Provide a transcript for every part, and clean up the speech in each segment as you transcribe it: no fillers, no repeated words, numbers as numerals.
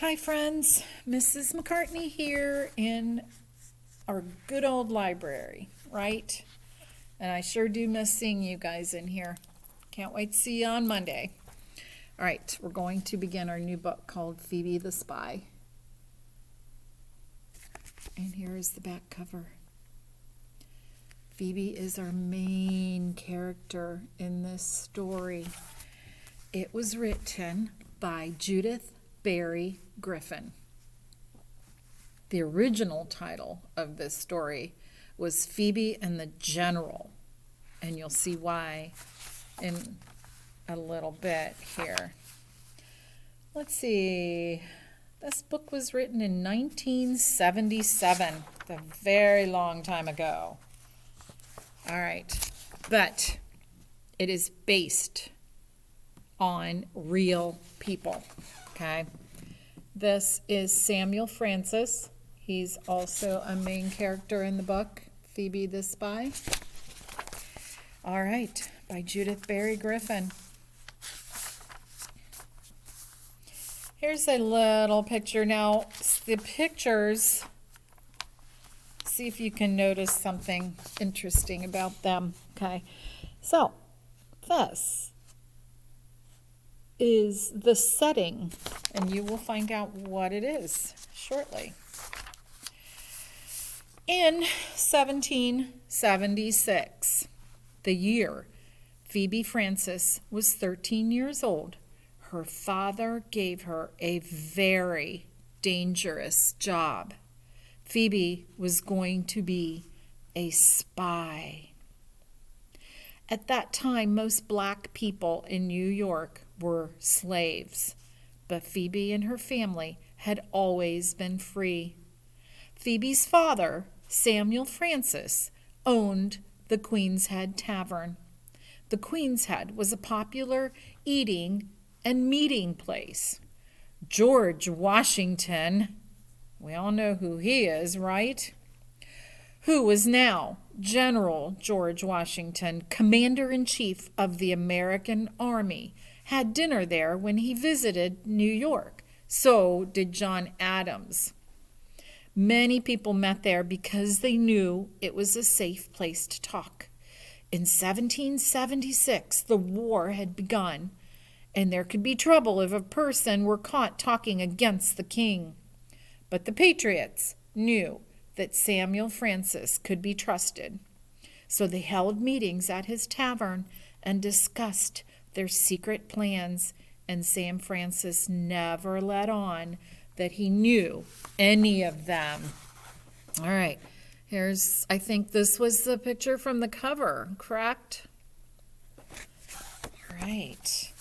Hi friends, Mrs. McCartney here in our good old library, right? And I sure do miss seeing you guys in here. Can't wait to see you on Monday. All right, we're going to begin our new book called Phoebe the Spy. And here is the back cover. Phoebe is our main character in this story. It was written by Judith Barry Griffin. The original title of this story was Phoebe and the General, and you'll see why in a little bit here. Let's see. This book was written in 1977, a very long time ago. All right, but it is based on real people. Okay, this is Samuel Francis. He's also a main character in the book, Phoebe the Spy. All right, by Judith Barry Griffin. Here's a little picture. Now, the pictures, see if you can notice something interesting about them. Okay, so this is the setting, and you will find out what it is shortly. In 1776, the year Phoebe Francis was 13 years old, her father gave her a very dangerous job. Phoebe was going to be a spy. At that time, most black people in New York were slaves, but Phoebe and her family had always been free. Phoebe's father, Samuel Francis, owned the Queen's Head Tavern. The Queen's Head was a popular eating and meeting place. George Washington, we all know who he is, right? Who was now General George Washington, Commander-in-Chief of the American Army, had dinner there when he visited New York. So did John Adams. Many people met there because they knew it was a safe place to talk. In 1776, the war had begun, and there could be trouble if a person were caught talking against the king. But the Patriots knew that Samuel Francis could be trusted. So they held meetings at his tavern and discussed their secret plans, and Sam Francis never let on that he knew any of them. All right, I think this was the picture from the cover, correct? All right.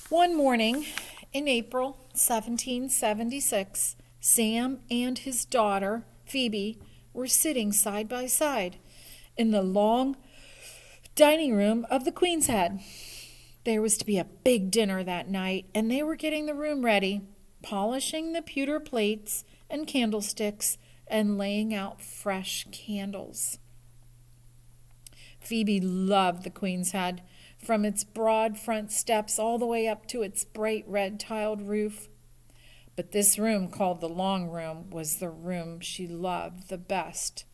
One morning in April 1776, Sam and his daughter, Phoebe, were sitting side by side in the long dining room of the Queen's Head. There was to be a big dinner that night, and they were getting the room ready, polishing the pewter plates and candlesticks and laying out fresh candles. Phoebe loved the Queen's Head, from its broad front steps all the way up to its bright red tiled roof. But this room, called the Long Room, was the room she loved the best,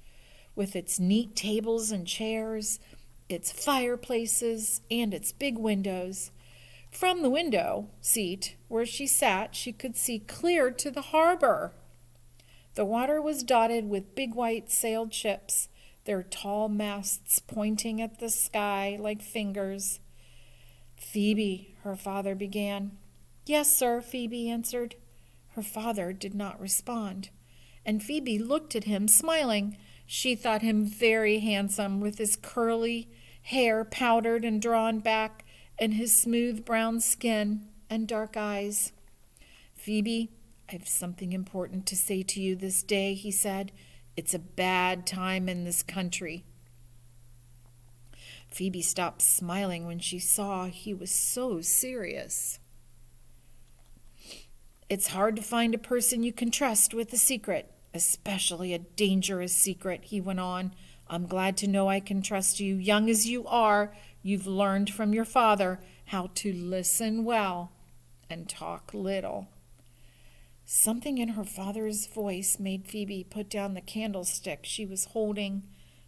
with its neat tables and chairs, its fireplaces, and its big windows. From the window seat where she sat, she could see clear to the harbor. The water was dotted with big white sailed ships, their tall masts pointing at the sky like fingers. Phoebe, her father began. Yes, sir, Phoebe answered. Her father did not respond, and Phoebe looked at him, smiling. She thought him very handsome, with his curly hair powdered and drawn back, and his smooth brown skin and dark eyes. Phoebe, I have something important to say to you this day, he said. It's a bad time in this country. Phoebe stopped smiling when she saw he was so serious. It's hard to find a person you can trust with a secret, especially a dangerous secret, he went on. I'm glad to know I can trust you. Young as you are, you've learned from your father how to listen well and talk little. Something in her father's voice made Phoebe put down the candlestick she was holding.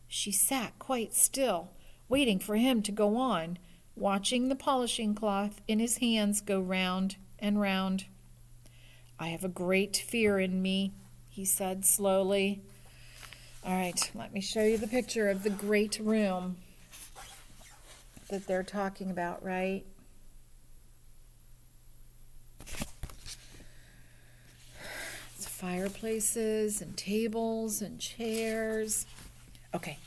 She sat quite still, waiting for him to go on, watching the polishing cloth in his hands go round and round. "I have a great fear in me," he said slowly. All right, let me show you the picture of the great room that they're talking about, right? It's fireplaces and tables and chairs. Okay,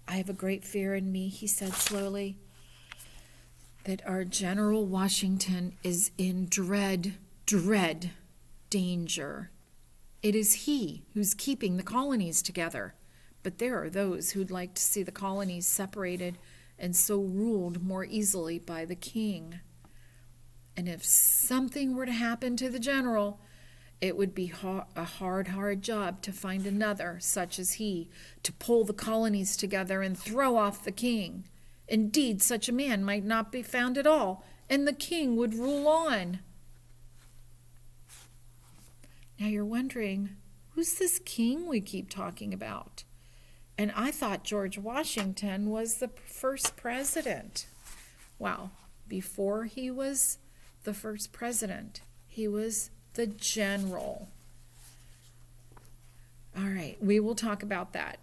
"I have a great fear in me," he said slowly, "that our General Washington is in dread danger. It is he who's keeping the colonies together, but there are those who'd like to see the colonies separated and so ruled more easily by the king. And if something were to happen to the general, it would be a hard job to find another such as he to pull the colonies together and throw off the king. Indeed, such a man might not be found at all, and the king would rule on." Now you're wondering, who's this king we keep talking about? And I thought George Washington was the first president. Well, before he was the first president, he was the general. All right, we will talk about that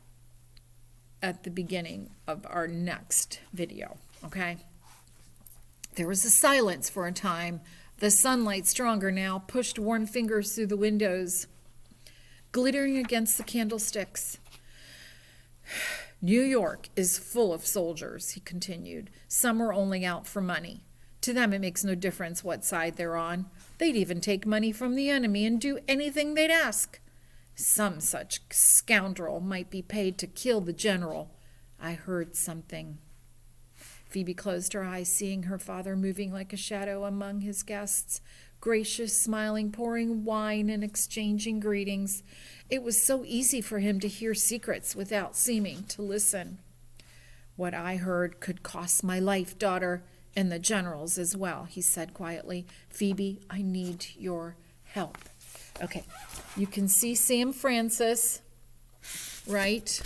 at the beginning of our next video, okay? There was a silence for a time. The sunlight, stronger now, pushed warm fingers through the windows, glittering against the candlesticks. "New York is full of soldiers," he continued. "Some are only out for money. To them it makes no difference what side they're on. They'd even take money from the enemy and do anything they'd ask. Some such scoundrel might be paid to kill the general. I heard something." Phoebe closed her eyes, seeing her father moving like a shadow among his guests, gracious, smiling, pouring wine and exchanging greetings. It was so easy for him to hear secrets without seeming to listen. "What I heard could cost my life, daughter, and the general's as well," he said quietly. "Phoebe, I need your help." Okay, you can see Sam Francis right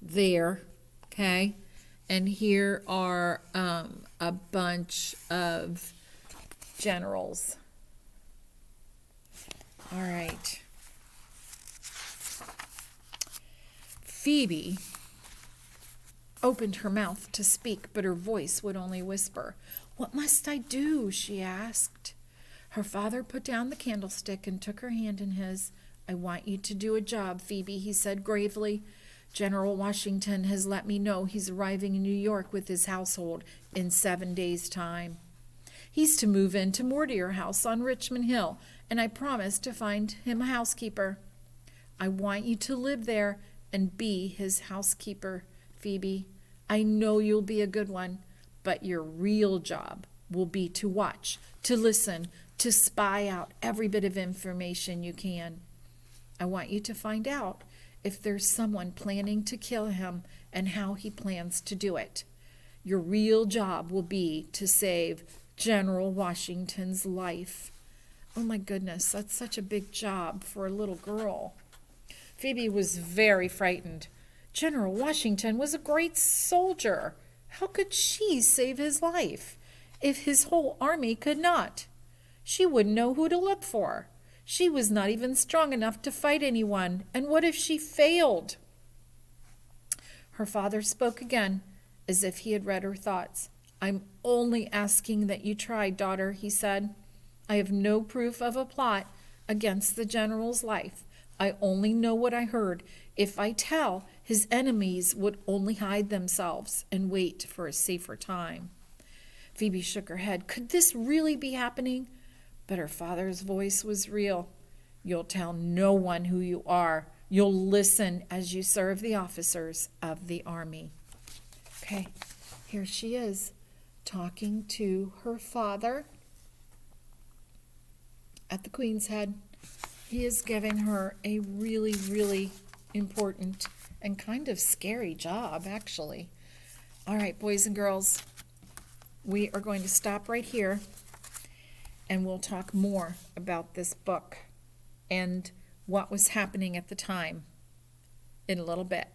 there. Okay, and here are a bunch of generals. All right. Phoebe opened her mouth to speak, but her voice would only whisper. "What must I do?" she asked. Her father put down the candlestick and took her hand in his. "I want you to do a job, Phoebe," he said gravely. "General Washington has let me know he's arriving in New York with his household in 7 days' time. He's to move into Mortier House on Richmond Hill, and I promised to find him a housekeeper. I want you to live there and be his housekeeper, Phoebe. I know you'll be a good one, but your real job will be to watch, to listen, to spy out every bit of information you can. I want you to find out if there's someone planning to kill him and how he plans to do it. Your real job will be to save General Washington's life." Oh my goodness, that's such a big job for a little girl. Phoebe was very frightened. General Washington was a great soldier. How could she save his life if his whole army could not? She wouldn't know who to look for. She was not even strong enough to fight anyone. And what if she failed? Her father spoke again, as if he had read her thoughts. "I'm only asking that you try, daughter," he said. "I have no proof of a plot against the general's life. I only know what I heard. If I tell, his enemies would only hide themselves and wait for a safer time." Phoebe shook her head. Could this really be happening? But her father's voice was real. "You'll tell no one who you are. You'll listen as you serve the officers of the army." Okay, here she is talking to her father at the Queen's Head. He is giving her a really, really important and kind of scary job, actually. All right, boys and girls, we are going to stop right here, and we'll talk more about this book and what was happening at the time in a little bit.